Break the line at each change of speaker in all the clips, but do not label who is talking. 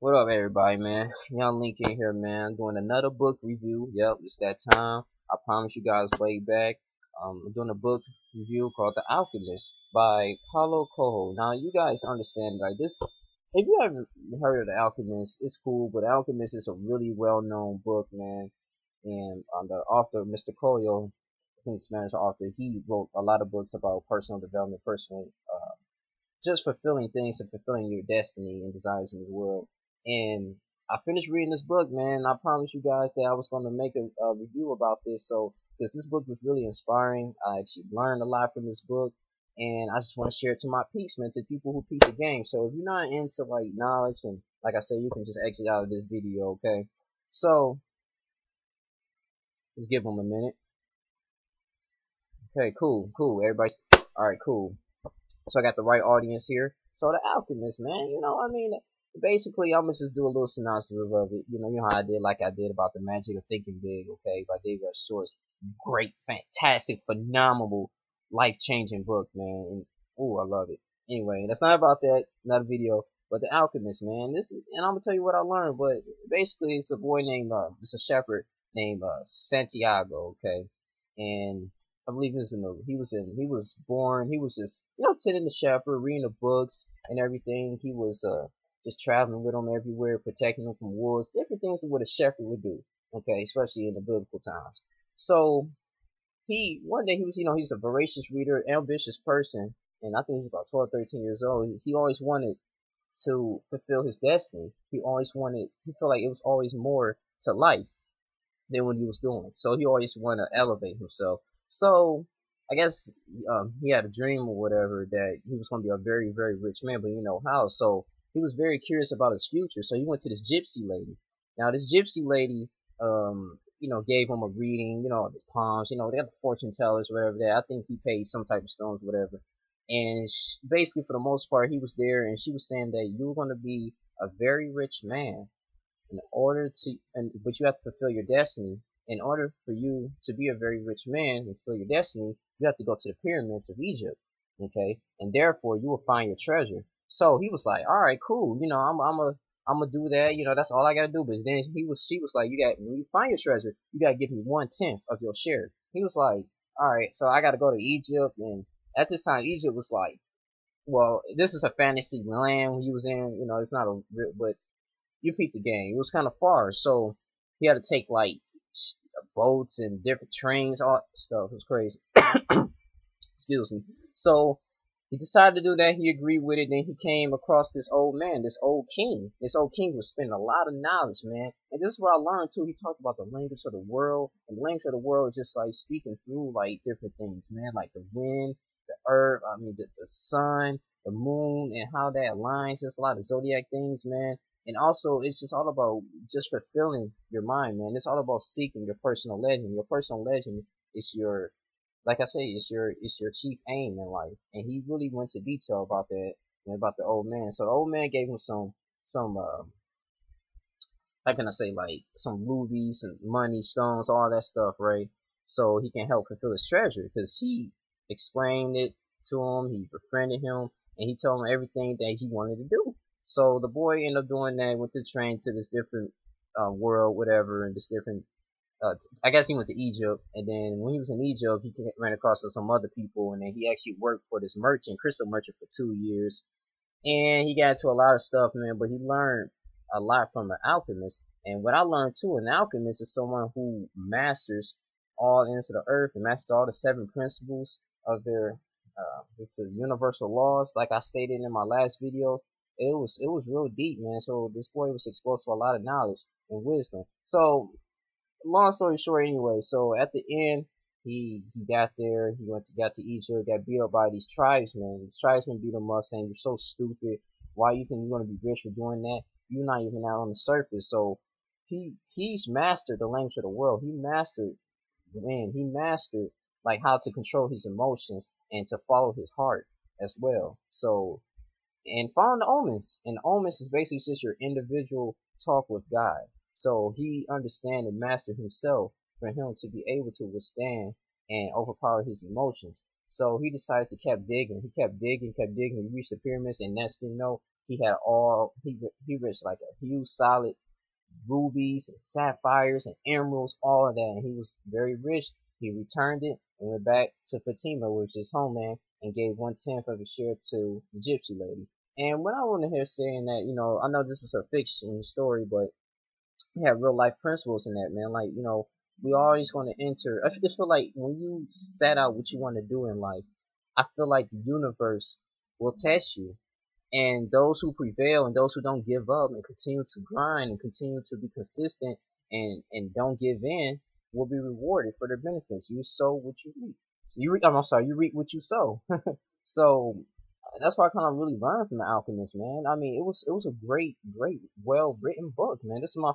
What up, everybody, man? Young Lincoln here, man. Doing another book review. Yep, it's that time. I promise you guys way back. I'm doing a book review called The Alchemist by Paulo Coelho. Now, you guys understand, like this. If you haven't heard of The Alchemist, it's cool, but The Alchemist is a really well-known book, man. And the author, Mr. Coelho, I think it's Spanish author, he wrote a lot of books about personal development, personal just fulfilling things and fulfilling your destiny and desires in this world. And I finished reading this book, man. I promised you guys that I was going to make a review about this. So, because this book was really inspiring, I actually learned a lot from this book, and I just want to share it to my peeps, man, to people who peep the game. So, if you're not into like knowledge and like I said, you can just exit out of this video, okay? So, let's give them a minute. Okay, cool. Everybody's all right, cool. So I got the right audience here. So The Alchemist, man, I mean, basically, I'm gonna just do a little synopsis of it. You know how I did, like I did about the magic of thinking big, okay, by David Short's great, fantastic, phenomenal, life-changing book, man. And ooh, I love it. Anyway, that's not about that, not a video, but The Alchemist, man. This is, and I'm gonna tell you what I learned. But basically, it's a boy named, it's a shepherd named Santiago, okay, and I believe he was born, he was just, tending the shepherd, reading the books and everything. He was, just traveling with him everywhere, protecting him from wolves, different things that what a shepherd would do, okay, especially in the biblical times. So, one day he was a voracious reader, ambitious person, and I think he was about 12, 13 years old. He always wanted to fulfill his destiny. He felt like it was always more to life than what he was doing. So he always wanted to elevate himself. So I guess he had a dream or whatever that he was going to be a very, very rich man, but you know how. So he was very curious about his future. So he went to this gypsy lady. Now this gypsy lady, gave him a reading, his palms, they got the fortune tellers, whatever that. I think he paid some type of stones, whatever. And basically, for the most part, he was there, and she was saying that you were going to be a very rich man in order to, but you have to fulfill your destiny. In order for you to be a very rich man and fulfill your destiny, you have to go to the pyramids of Egypt, okay? And therefore, you will find your treasure. So he was like, all right, cool. I'm gonna do that. That's all I gotta do. But then she was like, when you find your treasure, you gotta give me 1/10 of your share. He was like, all right, so I gotta go to Egypt. And at this time, Egypt was like, well, this is a fantasy land he was in. It's not a real, but you peep the game. It was kind of far, so he had to take like boats and different trains, all that stuff. It was crazy. Excuse me. So he decided to do that. He agreed with it. Then he came across this old man, this old king. This old king was spending a lot of knowledge, man. And this is what I learned too. He talked about the language of the world, and the language of the world is just like speaking through like different things, man, like the wind, the earth. I mean, the sun, the moon, and how that aligns. There's a lot of zodiac things, man. And also, it's just all about just fulfilling your mind, man. It's all about seeking your personal legend. Your personal legend is your, like I say, it's your chief aim in life. And he really went to detail about that, about the old man. So the old man gave him some, how can I say, like some rubies and money, stones, all that stuff, right? So he can help fulfill his treasure, because he explained it to him, he befriended him, and he told him everything that he wanted to do. So the boy ended up doing that, went to train to this different world, whatever, and this different. I guess he went to Egypt, and then when he was in Egypt, he ran across some other people, and then he actually worked for this merchant, crystal merchant, for 2 years, and he got into a lot of stuff, man. But he learned a lot from an alchemist, and what I learned too, an alchemist is someone who masters all ends of the earth and masters all the 7 principles of their it's the universal laws, like I stated in my last videos. It was real deep, man. So this boy was exposed to a lot of knowledge and wisdom. So long story short, anyway, so at the end, he got there. He got to Egypt, got beat up by these tribesmen. These tribesmen beat him up, saying, "You're so stupid. Why you think you're gonna be rich for doing that? You're not even out on the surface." So he's mastered the language of the world. He mastered like how to control his emotions and to follow his heart as well. So, and following the omens. And the omens is basically just your individual talk with God. So he understand and master himself for him to be able to withstand and overpower his emotions. So he decided to keep digging. He kept digging, kept digging. He reached the pyramids, and next thing you know, He had all he rich like a huge solid rubies and sapphires and emeralds, all of that. And he was very rich. He returned it and went back to Fatima, which is homeland, and gave 1/10 of his share to the gypsy lady. And when I want to hear saying that, I know this was a fiction story, but he had real life principles in that, man. Like, we always going to enter. I just feel like when you set out what you want to do in life, I feel like the universe will test you, and those who prevail and those who don't give up and continue to grind and continue to be consistent and don't give in will be rewarded for their benefits. You sow what you reap. So I'm sorry, you reap what you sow. So that's why I kind of really learned from The Alchemist, man. I mean, it was a great, well written book, man. This is one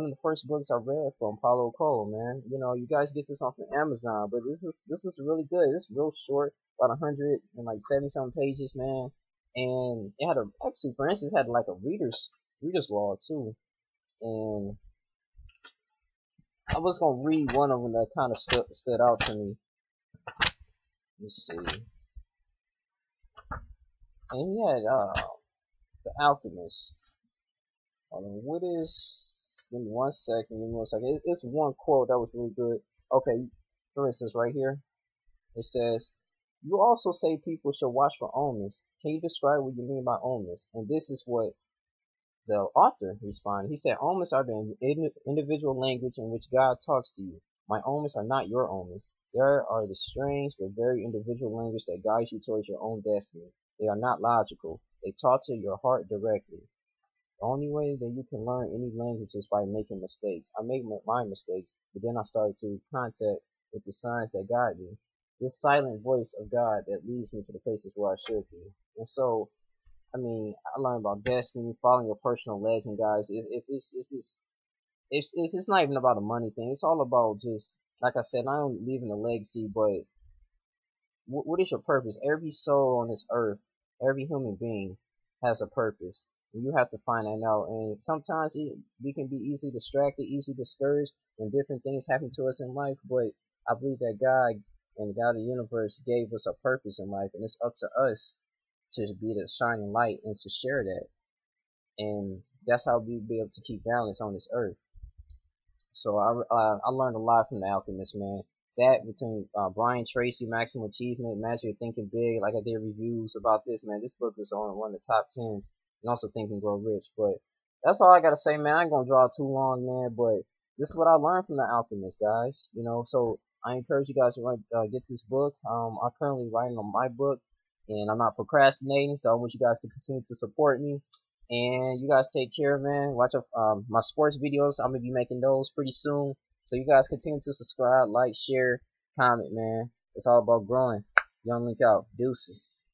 of the first books I read from Paulo Coelho, man. You guys get this off of Amazon, but this is really good. It's real short, about 170 something pages, man. And it had actually, for instance, had like a reader's log too. And I was gonna read one of them that kind of stood out to me. Let's see. And he had The Alchemist. Hold on, what is? Give me one second. Give me one second. It's one quote that was really good. Okay, for instance, right here, it says, "You also say people should watch for omens. Can you describe what you mean by omens?" And this is what the author responded. He said, "Omens are the individual language in which God talks to you. My omens are not your omens. They are the strange but very individual language that guides you towards your own destiny. They are not logical. They talk to your heart directly. The only way that you can learn any language is by making mistakes. I make my mistakes, but then I started to contact with the signs that guide me. This silent voice of God that leads me to the places where I should be." And so, I mean, I learned about destiny, following your personal legend, guys. It's not even about a money thing. It's all about just, like I said, not only leaving a legacy, but what is your purpose? Every soul on this earth, every human being has a purpose. And you have to find that out. And sometimes we can be easily distracted, easily discouraged when different things happen to us in life. But I believe that God and God of the universe gave us a purpose in life. And it's up to us to be the shining light and to share that. And that's how we be able to keep balance on this earth. So I learned a lot from The Alchemist, man. That between Brian Tracy, Maximum Achievement, Magic of Thinking Big, like I did reviews about this, man. This book is on one of the top 10s, and also Think and Grow Rich. But that's all I gotta say, man. I ain't gonna draw too long, man. But this is what I learned from The Alchemist, guys. So I encourage you guys to get this book. I'm currently writing on my book, and I'm not procrastinating, so I want you guys to continue to support me. And you guys take care, man. Watch my sports videos. I'm gonna be making those pretty soon. So you guys continue to subscribe, like, share, comment, man. It's all about growing. Young Link out. Deuces.